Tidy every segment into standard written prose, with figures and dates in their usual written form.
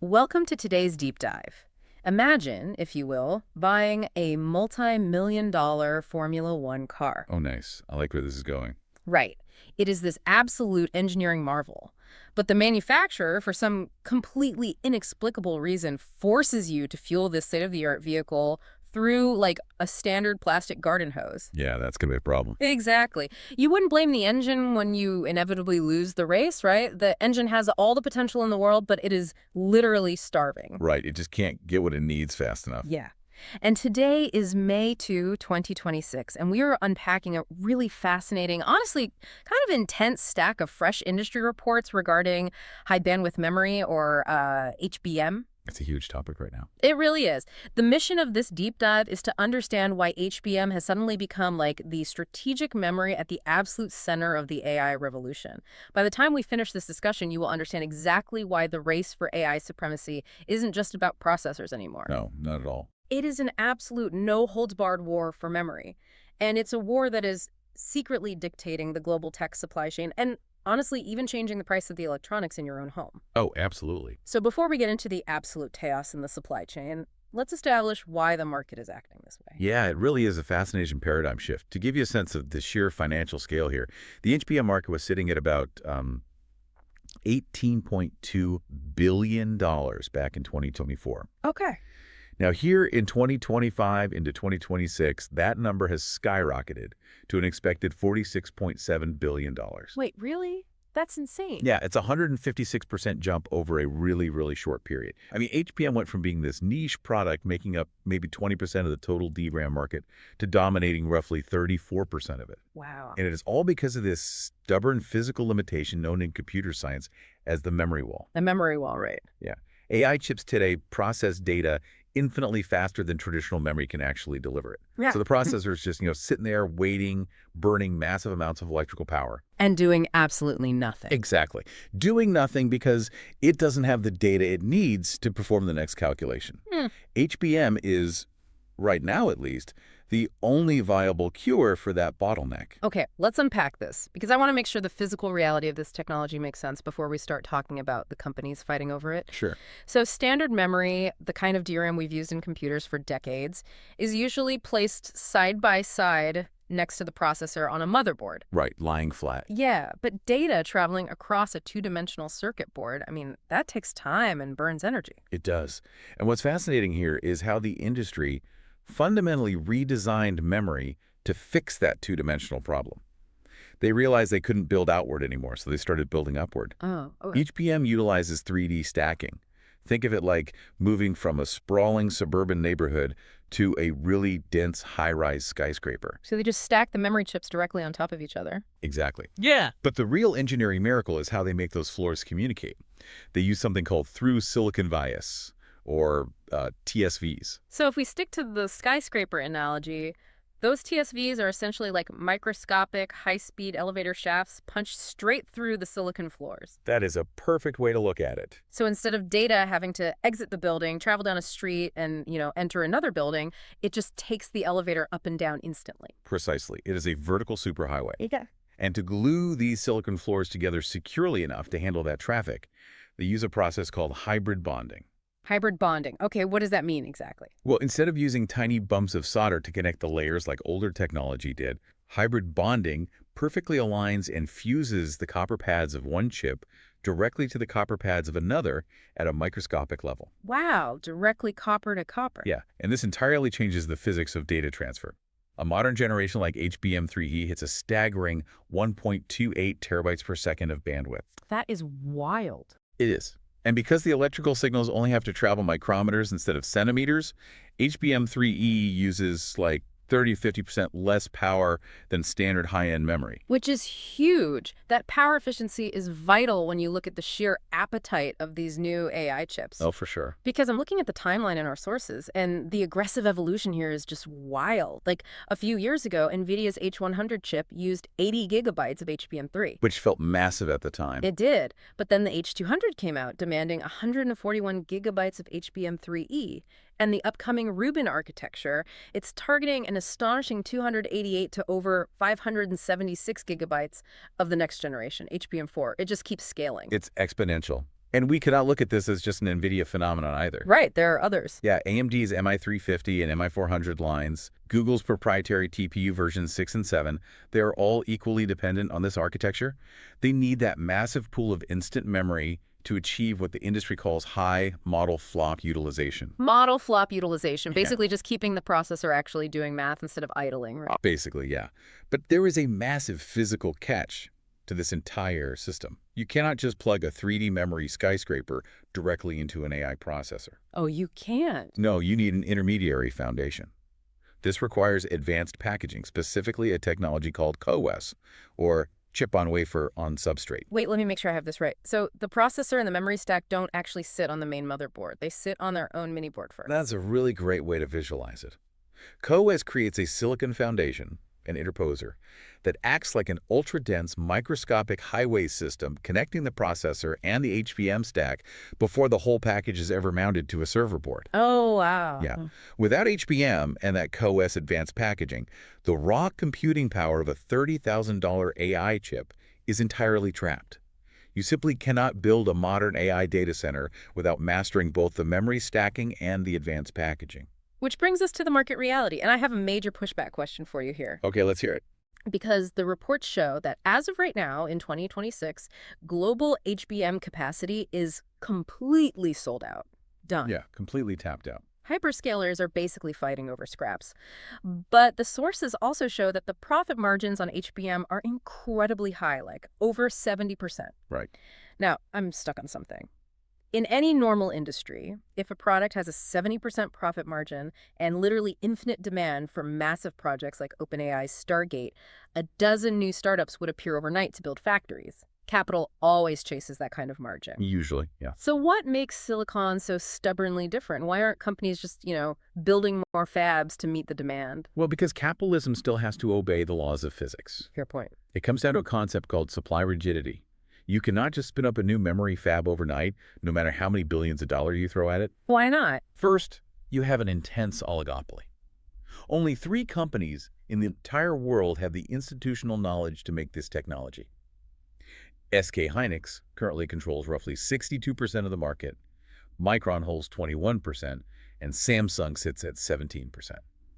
Welcome to today's deep dive. Imagine, if you will, buying a multi-million-dollar Formula One car. Oh, nice. I like where this is going. Right. It is this absolute engineering marvel. But the manufacturer, for some completely inexplicable reason, forces you to fuel this state-of-the-art vehicle through, like, a standard plastic garden hose. Yeah, that's going to be a problem. Exactly. You wouldn't blame the engine when you inevitably lose the race, right? The engine has all the potential in the world, but it is literally starving. Right. It just can't get what it needs fast enough. Yeah. And today is May 2026, and we are unpacking a really fascinating, honestly, kind of intense stack of fresh industry reports regarding high bandwidth memory, or HBM. It's a huge topic right now. It really is. The mission of this deep dive is to understand why HBM has suddenly become like the strategic memory at the absolute center of the AI revolution. By the time we finish this discussion, you will understand exactly why the race for AI supremacy isn't just about processors anymore. No, not at all. It is an absolute no-holds-barred war for memory. And it's a war that is secretly dictating the global tech supply chain and honestly even changing the price of the electronics in your own home. Oh, absolutely. So before we get into the absolute chaos in the supply chain, let's establish why the market is acting this way. Yeah, it really is a fascinating paradigm shift. To give you a sense of the sheer financial scale here, the HBM market was sitting at about $18.2 billion back in 2024. Okay. Now, here in 2025 into 2026, that number has skyrocketed to an expected $46.7 billion. Wait, really? That's insane. Yeah, it's a 156% jump over a really, really short period. I mean, HBM went from being this niche product making up maybe 20% of the total DRAM market to dominating roughly 34% of it. Wow. And it is all because of this stubborn physical limitation known in computer science as the memory wall. The memory wall, right? Yeah. AI chips today process data infinitely faster than traditional memory can actually deliver it. Yeah. So the processor is just, sitting there waiting, burning massive amounts of electrical power. And doing absolutely nothing. Exactly. Doing nothing because it doesn't have the data it needs to perform the next calculation. HBM is, right now at least, the only viable cure for that bottleneck. Okay, let's unpack this, because I want to make sure the physical reality of this technology makes sense before we start talking about the companies fighting over it. Sure. So standard memory, the kind of DRAM we've used in computers for decades, is usually placed side by side next to the processor on a motherboard. Right, lying flat. Yeah, but data traveling across a two-dimensional circuit board, I mean, that takes time and burns energy. It does. And what's fascinating here is how the industry fundamentally redesigned memory to fix that two-dimensional problem. They realized they couldn't build outward anymore, so they started building upward. Oh, okay. HBM utilizes 3D stacking. Think of it like moving from a sprawling suburban neighborhood to a really dense high-rise skyscraper. So they just stack the memory chips directly on top of each other? Exactly. Yeah. But the real engineering miracle is how they make those floors communicate. They use something called through-silicon vias, or TSVs. So if we stick to the skyscraper analogy, those TSVs are essentially like microscopic, high-speed elevator shafts punched straight through the silicon floors. That is a perfect way to look at it. So instead of data having to exit the building, travel down a street, and, enter another building, it just takes the elevator up and down instantly. Precisely. It is a vertical superhighway. Yeah. And to glue these silicon floors together securely enough to handle that traffic, they use a process called hybrid bonding. Hybrid bonding. Okay, what does that mean exactly? Well, instead of using tiny bumps of solder to connect the layers like older technology did, hybrid bonding perfectly aligns and fuses the copper pads of one chip directly to the copper pads of another at a microscopic level. Wow, directly copper to copper. Yeah, and this entirely changes the physics of data transfer. A modern generation like HBM3E hits a staggering 1.28 terabytes per second of bandwidth. That is wild. It is. And because the electrical signals only have to travel micrometers instead of centimeters, HBM3E uses like 30–50% less power than standard high-end memory. Which is huge. That power efficiency is vital when you look at the sheer appetite of these new AI chips. Oh, for sure. Because I'm looking at the timeline in our sources, and the aggressive evolution here is just wild. Like, a few years ago, NVIDIA's H100 chip used 80 gigabytes of HBM3. Which felt massive at the time. It did. But then the H200 came out, demanding 141 gigabytes of HBM3E. And the upcoming Rubin architecture, it's targeting an astonishing 288 to over 576 gigabytes of the next generation, HBM4. It just keeps scaling. It's exponential. And we cannot look at this as just an NVIDIA phenomenon either. Right, there are others. Yeah, AMD's MI350 and MI400 lines, Google's proprietary TPU versions 6 and 7, they are all equally dependent on this architecture. They need that massive pool of instant memory to achieve what the industry calls high model flop utilization. Model flop utilization, Yeah. basically just keeping the processor actually doing math instead of idling, right? Basically, yeah. But there is a massive physical catch to this entire system. You cannot just plug a 3D memory skyscraper directly into an AI processor. Oh, you can't. No, you need an intermediary foundation. This requires advanced packaging, specifically a technology called CoWoS, or chip on wafer on substrate. Wait, let me make sure I have this right. So the processor and the memory stack don't actually sit on the main motherboard. They sit on their own mini board first. That's a really great way to visualize it. CoWoS creates a silicon foundation, an interposer, that acts like an ultra-dense microscopic highway system connecting the processor and the HBM stack before the whole package is ever mounted to a server board. Oh, wow. Yeah. Without HBM and that CoWoS advanced packaging, the raw computing power of a $30,000 AI chip is entirely trapped. You simply cannot build a modern AI data center without mastering both the memory stacking and the advanced packaging. Which brings us to the market reality. And I have a major pushback question for you here. Okay, let's hear it. Because the reports show that as of right now, in 2026, global HBM capacity is completely sold out. Done. Yeah, completely tapped out. Hyperscalers are basically fighting over scraps. But the sources also show that the profit margins on HBM are incredibly high, like over 70%. Right. Now, I'm stuck on something. In any normal industry, if a product has a 70% profit margin and literally infinite demand for massive projects like OpenAI's Stargate, a dozen new startups would appear overnight to build factories. Capital always chases that kind of margin. Usually, yeah. So what makes silicon so stubbornly different? Why aren't companies just, building more fabs to meet the demand? Well, because capitalism still has to obey the laws of physics. Fair point. It comes down to a concept called supply rigidity. You cannot just spin up a new memory fab overnight, no matter how many billions of dollars you throw at it. Why not? First, you have an intense oligopoly. Only 3 companies in the entire world have the institutional knowledge to make this technology. SK Hynix currently controls roughly 62% of the market, Micron holds 21%, and Samsung sits at 17%.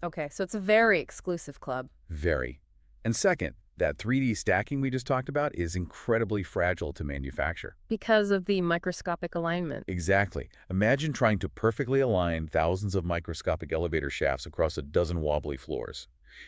Okay, so it's a very exclusive club. Very. And second, that 3D stacking we just talked about is incredibly fragile to manufacture. Because of the microscopic alignment. Exactly. Imagine trying to perfectly align thousands of microscopic elevator shafts across a dozen wobbly floors.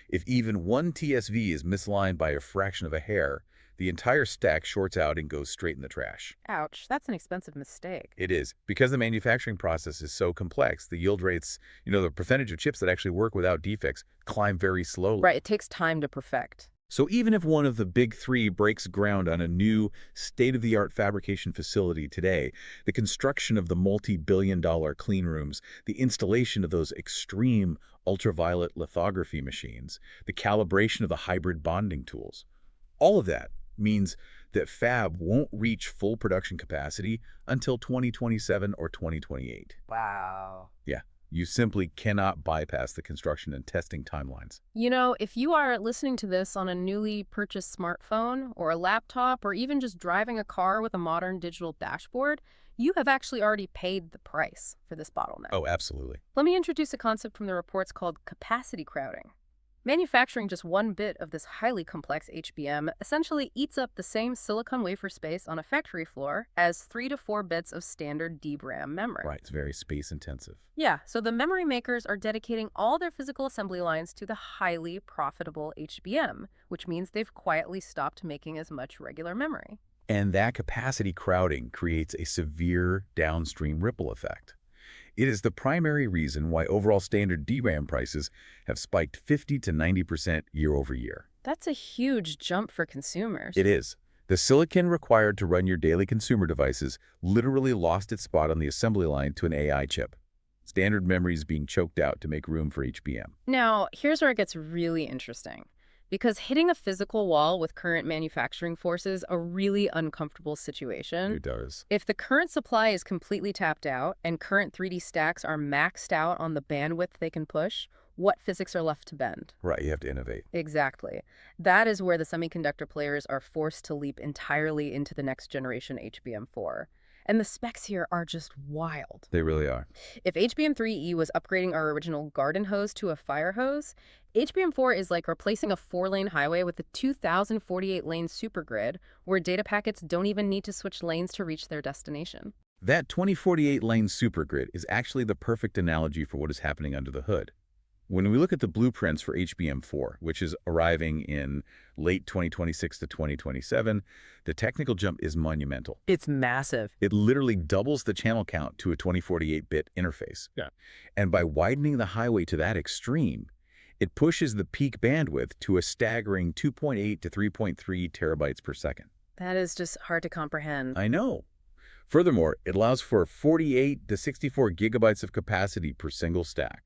If even one TSV is misaligned by a fraction of a hair, the entire stack shorts out and goes straight in the trash. Ouch, that's an expensive mistake. It is. Because the manufacturing process is so complex, the yield rates, the percentage of chips that actually work without defects climb very slowly. Right, it takes time to perfect. So even if one of the big 3 breaks ground on a new state-of-the-art fabrication facility today, the construction of the multi-billion-dollar clean rooms, the installation of those extreme ultraviolet lithography machines, the calibration of the hybrid bonding tools, all of that means that fab won't reach full production capacity until 2027 or 2028. Wow. Yeah. You simply cannot bypass the construction and testing timelines. If you are listening to this on a newly purchased smartphone or a laptop or even just driving a car with a modern digital dashboard, you have actually already paid the price for this bottleneck. Oh, absolutely. Let me introduce a concept from the reports called capacity crowding. Manufacturing just one bit of this highly complex HBM essentially eats up the same silicon wafer space on a factory floor as 3 to 4 bits of standard DRAM memory. Right, it's very space intensive. Yeah, so the memory makers are dedicating all their physical assembly lines to the highly profitable HBM, which means they've quietly stopped making as much regular memory. And that capacity crowding creates a severe downstream ripple effect. It is the primary reason why overall standard DRAM prices have spiked 50 to 90% year over year. That's a huge jump for consumers. It is. The silicon required to run your daily consumer devices literally lost its spot on the assembly line to an AI chip. Standard memory is being choked out to make room for HBM. Now, here's where it gets really interesting. Because hitting a physical wall with current manufacturing forces a really uncomfortable situation. It does. If the current supply is completely tapped out and current 3D stacks are maxed out on the bandwidth they can push, what physics are left to bend? Right, you have to innovate. Exactly. That is where the semiconductor players are forced to leap entirely into the next generation HBM4. And the specs here are just wild. They really are. If HBM3E was upgrading our original garden hose to a fire hose, HBM4 is like replacing a 4-lane highway with a 2,048-lane supergrid where data packets don't even need to switch lanes to reach their destination. That 2048-lane supergrid is actually the perfect analogy for what is happening under the hood. When we look at the blueprints for HBM4, which is arriving in late 2026 to 2027, the technical jump is monumental. It's massive. It literally doubles the channel count to a 2048-bit interface. Yeah. And by widening the highway to that extreme, it pushes the peak bandwidth to a staggering 2.8 to 3.3 terabytes per second. That is just hard to comprehend. I know. Furthermore, it allows for 48 to 64 gigabytes of capacity per single stack.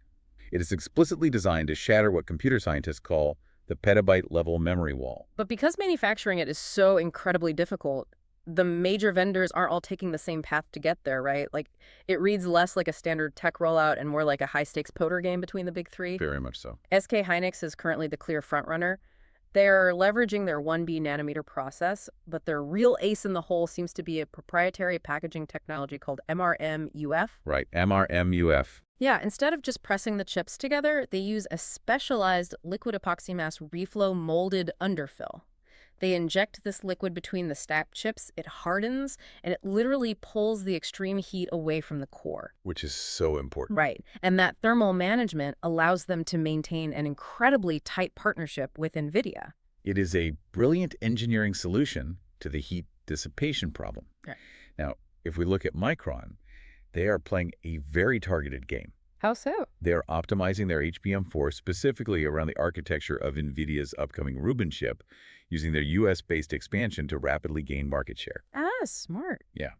It is explicitly designed to shatter what computer scientists call the petabyte-level memory wall. But because manufacturing it is so incredibly difficult, the major vendors aren't all taking the same path to get there, right? Like, it reads less like a standard tech rollout and more like a high-stakes poker game between the big three. Very much so. SK Hynix is currently the clear frontrunner. They're leveraging their 1B nanometer process, but their real ace in the hole seems to be a proprietary packaging technology called MRMUF. Right, MRMUF. Yeah, instead of just pressing the chips together, they use a specialized liquid epoxy mass reflow molded underfill. They inject this liquid between the stacked chips, it hardens, and it literally pulls the extreme heat away from the core. Which is so important. Right, and that thermal management allows them to maintain an incredibly tight partnership with NVIDIA. It is a brilliant engineering solution to the heat dissipation problem. Right. Now, if we look at Micron, they are playing a very targeted game. How so? They are optimizing their HBM4 specifically around the architecture of NVIDIA's upcoming Rubin chip, using their US-based expansion to rapidly gain market share. Ah, smart. Yeah.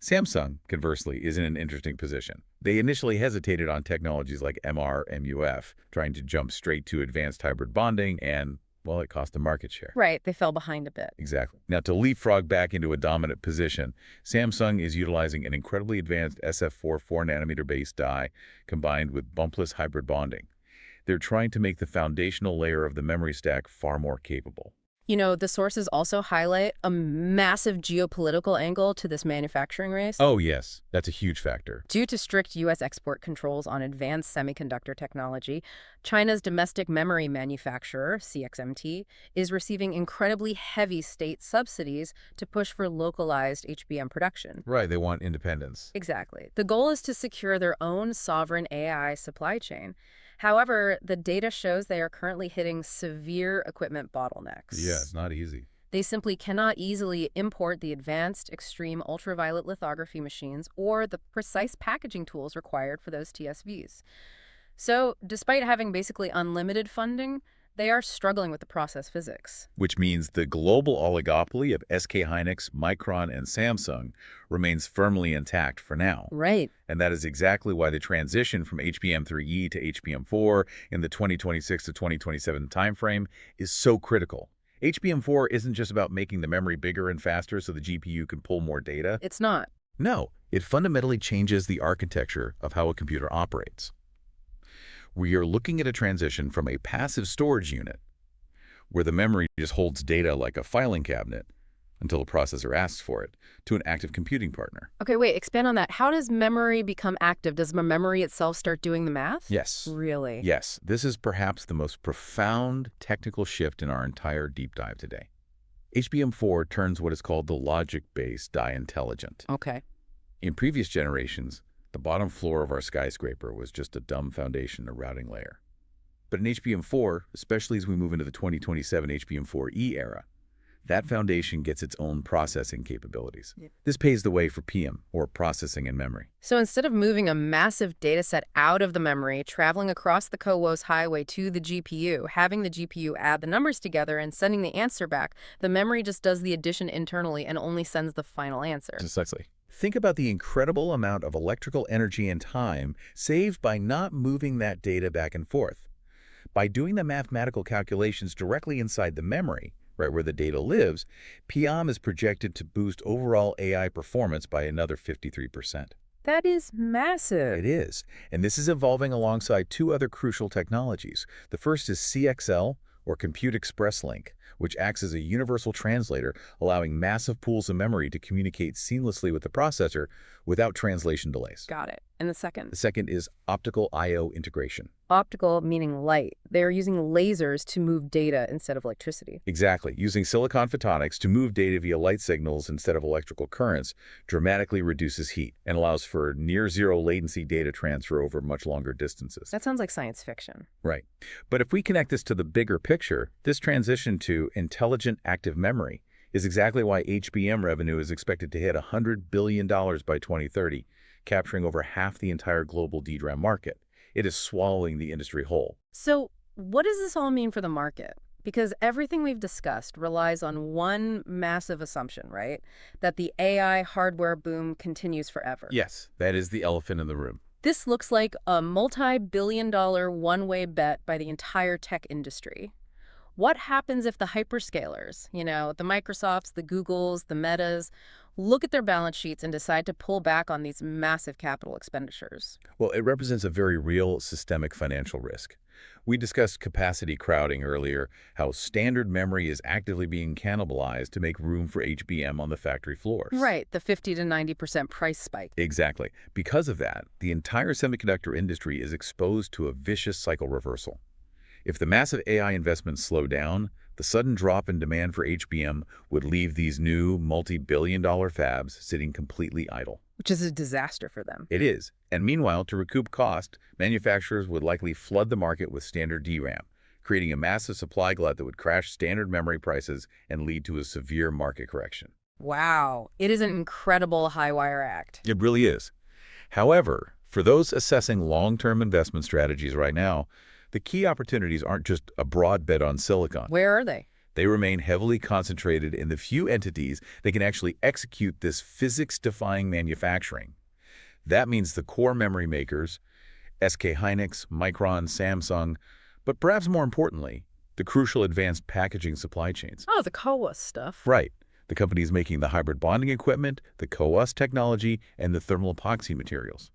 Samsung, conversely, is in an interesting position. They initially hesitated on technologies like MR-MUF, trying to jump straight to advanced hybrid bonding, and, well, it cost them market share. Right, they fell behind a bit. Exactly. Now, to leapfrog back into a dominant position, Samsung is utilizing an incredibly advanced SF4 4-nanometer-based die combined with bumpless hybrid bonding. They're trying to make the foundational layer of the memory stack far more capable. You know, the sources also highlight a massive geopolitical angle to this manufacturing race. Oh, yes. That's a huge factor. Due to strict U.S. export controls on advanced semiconductor technology, China's domestic memory manufacturer, CXMT, is receiving incredibly heavy state subsidies to push for localized HBM production. Right, they want independence. Exactly. The goal is to secure their own sovereign AI supply chain. However, the data shows they are currently hitting severe equipment bottlenecks. Yeah, it's not easy. They simply cannot easily import the advanced extreme ultraviolet lithography machines or the precise packaging tools required for those TSVs. So, despite having basically unlimited funding, they are struggling with the process physics. Which means the global oligopoly of SK Hynix, Micron, and Samsung remains firmly intact for now. Right. And that is exactly why the transition from HBM3E to HBM4 in the 2026 to 2027 timeframe is so critical. HBM4 isn't just about making the memory bigger and faster so the GPU can pull more data. It's not. No, it fundamentally changes the architecture of how a computer operates. We are looking at a transition from a passive storage unit, where the memory just holds data like a filing cabinet until the processor asks for it, to an active computing partner. Okay, wait, expand on that. How does memory become active? Does the memory itself start doing the math? Yes. Really? Yes, this is perhaps the most profound technical shift in our entire deep dive today. HBM4 turns what is called the logic-based die intelligent. Okay. In previous generations, the bottom floor of our skyscraper was just a dumb foundation, a routing layer. But in HBM4, especially as we move into the 2027 HBM4E era, that foundation gets its own processing capabilities. Yep. This paves the way for PM, or processing in memory. So instead of moving a massive data set out of the memory, traveling across the CoWoS highway to the GPU, having the GPU add the numbers together and sending the answer back, the memory just does the addition internally and only sends the final answer. Precisely. Think about the incredible amount of electrical energy and time saved by not moving that data back and forth. By doing the mathematical calculations directly inside the memory, right where the data lives, PM is projected to boost overall AI performance by another 53%. That is massive. It is, and this is evolving alongside two other crucial technologies. The first is CXL, or Compute Express Link, which acts as a universal translator, allowing massive pools of memory to communicate seamlessly with the processor without translation delays. Got it. And the second? The second is optical I/O integration. Optical meaning light. They're using lasers to move data instead of electricity. Exactly. Using silicon photonics to move data via light signals instead of electrical currents dramatically reduces heat and allows for near-zero latency data transfer over much longer distances. That sounds like science fiction. Right. But if we connect this to the bigger picture, this transition to intelligent active memory is exactly why HBM revenue is expected to hit $100 billion by 2030, capturing over half the entire global DRAM market. It is swallowing the industry whole. So what does this all mean for the market? Because everything we've discussed relies on one massive assumption, right? That the AI hardware boom continues forever. Yes, that is the elephant in the room. This looks like a multi-billion-dollar one-way bet by the entire tech industry. What happens if the hyperscalers, the Microsofts, the Googles, the Metas, look at their balance sheets and decide to pull back on these massive capital expenditures? Well, it represents a very real systemic financial risk. We discussed capacity crowding earlier, how standard memory is actively being cannibalized to make room for HBM on the factory floors. Right, the 50 to 90% price spike. Exactly. Because of that, the entire semiconductor industry is exposed to a vicious cycle reversal. If the massive AI investments slow down, the sudden drop in demand for HBM would leave these new multi-billion-dollar fabs sitting completely idle. Which is a disaster for them. It is. And meanwhile, to recoup cost, manufacturers would likely flood the market with standard DRAM, creating a massive supply glut that would crash standard memory prices and lead to a severe market correction. Wow, it is an incredible high-wire act. It really is. However, for those assessing long-term investment strategies right now, the key opportunities aren't just a broad bet on silicon. Where are they? They remain heavily concentrated in the few entities that can actually execute this physics-defying manufacturing. That means the core memory makers, SK Hynix, Micron, Samsung, but perhaps more importantly, the crucial advanced packaging supply chains. Oh, the CoWoS stuff. Right. The companies making the hybrid bonding equipment, the CoWoS technology, and the thermal epoxy materials.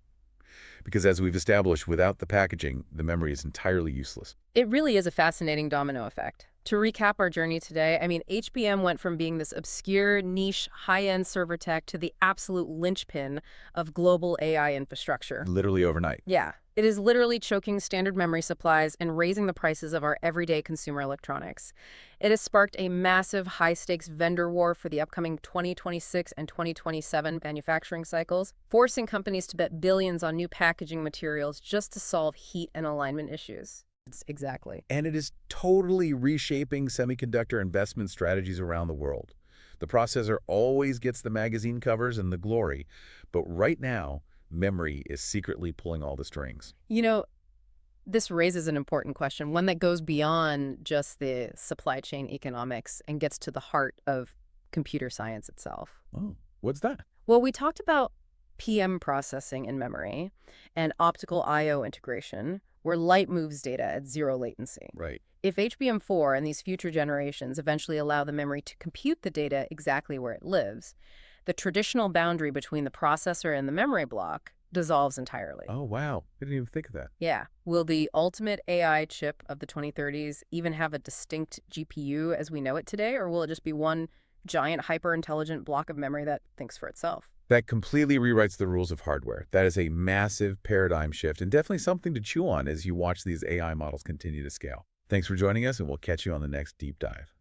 Because as we've established, without the packaging, the memory is entirely useless. It really is a fascinating domino effect. To recap our journey today, HBM went from being this obscure, niche, high-end server tech to the absolute linchpin of global AI infrastructure. Literally overnight. Yeah. It is literally choking standard memory supplies and raising the prices of our everyday consumer electronics. It has sparked a massive high-stakes vendor war for the upcoming 2026 and 2027 manufacturing cycles, forcing companies to bet billions on new packaging materials just to solve heat and alignment issues. Exactly. And it is totally reshaping semiconductor investment strategies around the world. The processor always gets the magazine covers and the glory, but right now, memory is secretly pulling all the strings. This raises an important question, one that goes beyond just the supply chain economics and gets to the heart of computer science itself. Oh, what's that? Well, we talked about PM processing in memory and optical I/O integration, where light moves data at zero latency. Right. If HBM4 and these future generations eventually allow the memory to compute the data exactly where it lives, the traditional boundary between the processor and the memory block dissolves entirely. Oh, wow. I didn't even think of that. Yeah. Will the ultimate AI chip of the 2030s even have a distinct GPU as we know it today, or will it just be one giant hyper-intelligent block of memory that thinks for itself? That completely rewrites the rules of hardware. That is a massive paradigm shift and definitely something to chew on as you watch these AI models continue to scale. Thanks for joining us, and we'll catch you on the next Deep Dive.